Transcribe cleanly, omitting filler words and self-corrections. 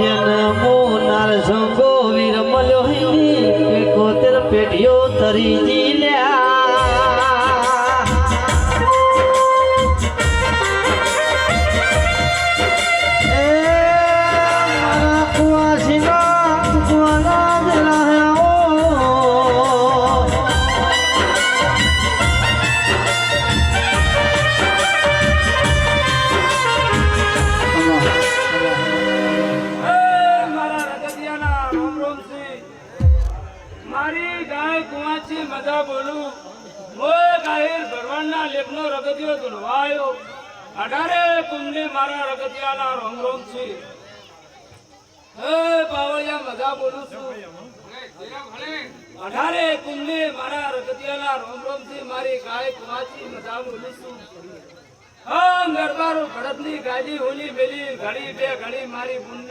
જન્મો નારસંગો વીર મળ્યો હિની 71 પેઢીઓ તરી જીલ્યા મજા બોલું મોય ગાહીર ભરવાડના લેખનો રગતિયો ધુલવાયો 18 કુંડલી મારા રગતિયાના રોમ રોમ છે હે બાવળિયા મજા બોલું છું 18 કુંડલી મારા રગતિયાના રોમ રોમ છે મારી ગાય કુવાચી મજા બોલું છું હા ગરબારો ભરતની ગાડી હોલી મેલી ઘડી બે ઘડી મારી બુંદ